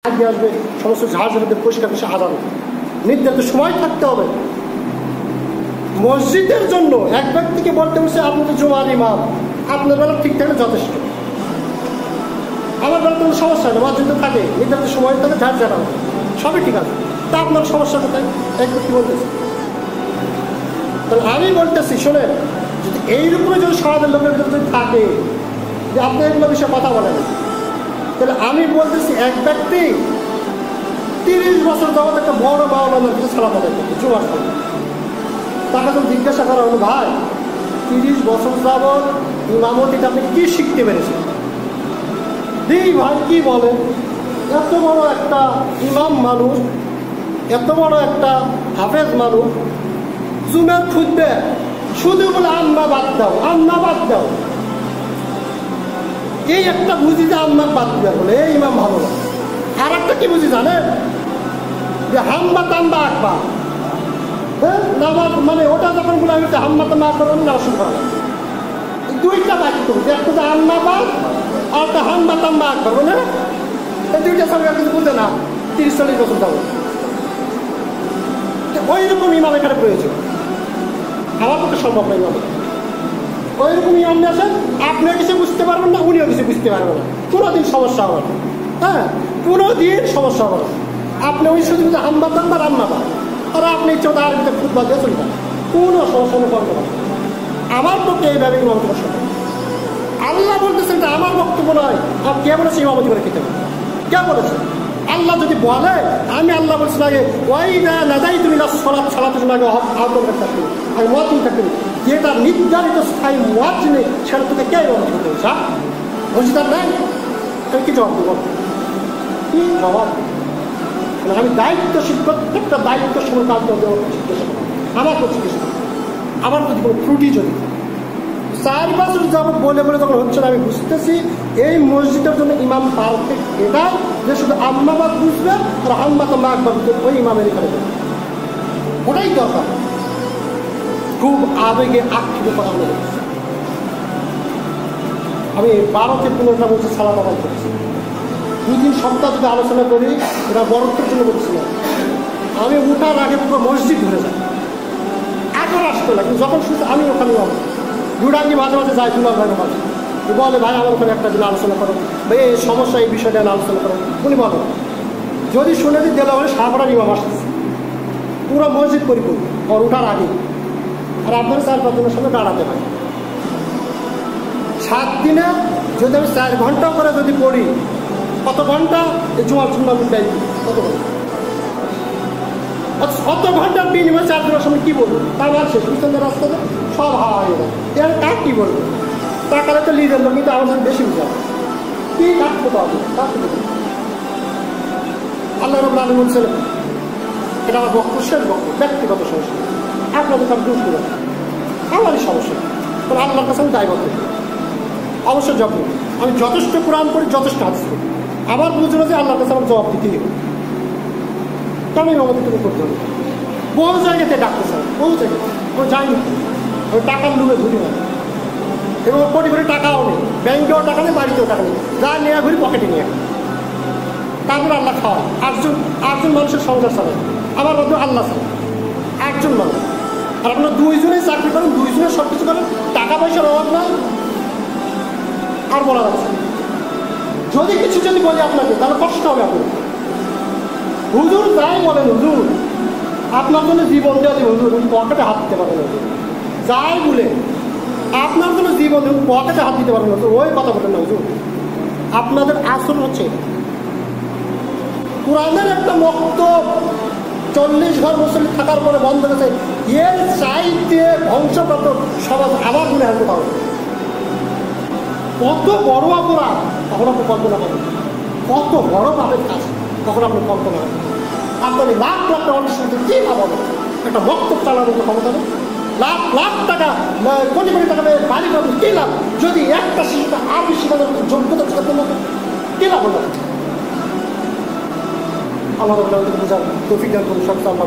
আগে আসবে সমস্ত ঝাড়ঝাড়দের পরিষ্কার করে আদান নির্ধারিত সময় থাকতে হবে। মসজিদের জন্য এক ব্যক্তিকে বলতে বলছে আপনি তো জুমার ইমাম, আপনার বেলা ঠিক থাকলে যথেষ্ট, আমার বেলা কোনো সমস্যা নেই, মসজিদে থাকে নির্ধারিত সময় থাকে, ঝাড় ঝাড়ানো সবই ঠিক আছে, তা আপনার সমস্যা কোথায়? এক ব্যক্তি বলতেছে। তাহলে আমি বলতেছি শোনেন, যদি এইরকম যদি সমাজের লোকের ভিতরে যদি থাকে যে আপনি এগুলো বিষয়ে কথা বলেন, তাহলে আমি বলতেছি এক ব্যক্তি 30 বছর যাবত একটা বড় মাওলানার কিছু সালাত আদায় করতো জুমার সালাত। তাকে তো জিজ্ঞাসা করা হলো, ভাই 30 বছর যাবত ইমামতিতে আপনি কি শিখতে পেরেছেন? দিই ভাই কি বলেন, এত বড় একটা ইমাম মানুষ, এত বড় একটা হাফেজ মানুষ, জুমের খুঁজবে শুধু বলে আম্মা বাদ দাও, আম্মা বাদ দাও, এই একটা বুঝি যে আম্মা বাদ দেওয়া বলে এই ইমাম ভালো না। আর একটা কি বুঝি জানেন, যে হাম্মা তাম্বা আকবা, হ্যাঁ নামাজ মানে ওটা যখন বলে আমি হাম্মা তাম্বা আকবা নামাজ শুরু করা লাগে, দুইটা বাক্য, একটা যে আম্মা বাদ আর একটা হাম্মা তাম্বা আকবা, বলে এই দুইটা সরকার কিছু বুঝে না। 30-40 বছর যাবো ওই রকম ইমাম এখানে প্রয়োজন, আমার পক্ষে সম্ভব নয়। ওই রকম ইমাম নিয়ে আসেন, আপনিও কিছু বুঝতে পারবেন না, উনিও কিছু বুঝতে পারবেন না, কোনোদিন সমস্যা হবে না। হ্যাঁ, কোনোদিন সমস্যা হবে না। আপনি ওই শুধু হাম্বা দান বা রান্না পান, আর আপনি ইচ্ছে তার ভিতরে ফুটবল দিয়ে চলবে, কোনো সমস্যা করতে পারেন। আমার পক্ষে এইভাবে ইমাম সমস্যা নেই। আল্লাহ বলতেছেন যে আমার বক্তব্য নয়, আর কে বলেছে ইমামতি করে খেতে হবে? কে বলেছে? আল্লাহ যদি বলে, আমি আল্লাহ বলছি আগে ওই না যাই তুমি না সালাতের আগে আহত থাকবে, আমি মত থাকবে, যেটা নির্ধারিত স্থায়ী মত নেই সেটা তোকে কে ইমামতি করতে হচ্ছে? বুঝতে নেই, আমি কি জবাব দেবো? কি জবাব? আমি দায়িত্বশীল, প্রত্যেকটা দায়িত্বশীল কাজ করতে জিজ্ঞাসা করি, আমার তো জিজ্ঞাসা করি, আমার যদি কোনো ত্রুটি যদি 4 বছর যাবো বলে বলে যখন হচ্ছে না, আমি বুঝতেছি এই মসজিদের জন্য ইমাম পারফেক্ট এটা যে শুধু আম্মাবাদ বুঝবে আর আম্মা তো মা একবার ওই ইমামের এখানে দেবে, ওটাই দরকার। খুব আবেগে আক্ষেপ কথা বলে আমি 12-15টা বলছি সালাত আদায় করছি, 2-3 সপ্তাহ যদি আলোচনা করি, এটা বরত্বের জন্য বলছি না। আমি উঠার আগে পুরো মসজিদ ধরে যাই, এখন আসতে লাগে যখন শুনছি আমি ওখানে যাবো। দুরাঙ্গি মাঝে মাঝে যাই, দুলাল ভাই মাঝে বলে ভাই আমার ওখানে একটা দিন আলোচনা করো, ভাই এই সমস্যা এই বিষয়টা নিয়ে আলোচনা করো। উনি বলো যদি শুনে দিই দিলে বলে সারাপাড়ার ইমাম আসতেছে, পুরো মসজিদ পরিপূর্ণ আর উঠার আগে, আর আপনার 4-5 জনের সঙ্গে দাঁড়াতে হয়। 7 দিনে যদি আমি 4 ঘন্টা করে যদি পড়ি, কত ঘন্টা এই জুমার জন্য আমি ব্যয় করি, কত ঘন্টা? কত ঘন্টার বিনিময়ে 4 দিনের সময় কী বলবো? তার আর শেষ পিছনের রাস্তাতে সব হাওয়া হয়ে যায়, এর কার কী বলবো? টাকাটা তো লিজের লোক, কিন্তু আমার জন্য বেশি বুঝা কি কাটতে পারবো, আল্লাহ রব্বুল আলামিন বলছেন, এটা আমার বক্তব্য, শেষ বক্তব্য, ব্যক্তিগত সমস্যা, আপনাদের তার দোষ করে আমারই সমস্যা, কারণ আল্লাহর কাছে আমি দায়বদ্ধ। অবশ্যই জবাব দেব, আমি যথেষ্ট কোরআন পড়ি, যথেষ্ট হাদিস পড়ি, আমার বুঝলো যে আল্লাহর কাছে আমার জবাব দিতেই হবে, কারণ আমাদের তুমি করতে হবে। বহু জায়গাতে ডাকতে চাই, বহু জায়গাতে ও যায়নি, ওই টাকার লুবে ঘুরি না, এবং কোটি কোটি টাকাও নেই, ব্যাংকেও টাকা নেই, বাড়িতেও টাকা নেই, যা নেওয়া ঘুরি পকেটে নিয়ে, তারপরে আল্লাহ খাওয়ায়। 8জন মানুষের সংসার চালায়, আমার মধ্যে আল্লাহ চালায় 1জন মানুষ, আর আপনার 2 জনেই চাকরি করেন, 2 জনের সব কিছু করেন, টাকা পয়সার অভাব নাই, আর বলা যাচ্ছে যদি কিছু যদি বলি আপনাকে তাহলে কষ্ট হবে। আপনি হুজুর যাই বলেন, হুজুর আপনার জন্য জীবন দেওয়া যে হুজুর পকেটে হাত দিতে পারবেন, হুজুর যাই বলে আপনার জন্য জীবন পকেটে হাত দিতে পারবেন, হুজুর ওই কথা বলেন না। হুজুর আপনাদের আসল হচ্ছে কোরআনের একটা বক্তব্য 40 ঘর মুসলিম থাকার পরে বন্ধ গেছে, এর চাইতে ধ্বংসপ্রাপ্ত সমাজ আবার মনে হাতে পাবে। কত বড় অপরাধ তখন আপনি কল্পনা করেন, কত বড় পাপের কাজ তখন আপনি কল্পনা করেন। আপনার লাখ লাখ টাকা শুনতে কি লাভ হবে? একটা বক্তব্য চালানোর ক্ষমতা নেই, লাখ লাখ টাকা কোটি কোটি টাকা বাড়ি পাবেন, কি লাভ? যদি একটা শিশুকে আর বেশি যোগ্যতা থাকতে কি লাভ হলো? আল্লাহ বোঝার তৌফিক দান করুন, সব আল্লাহ।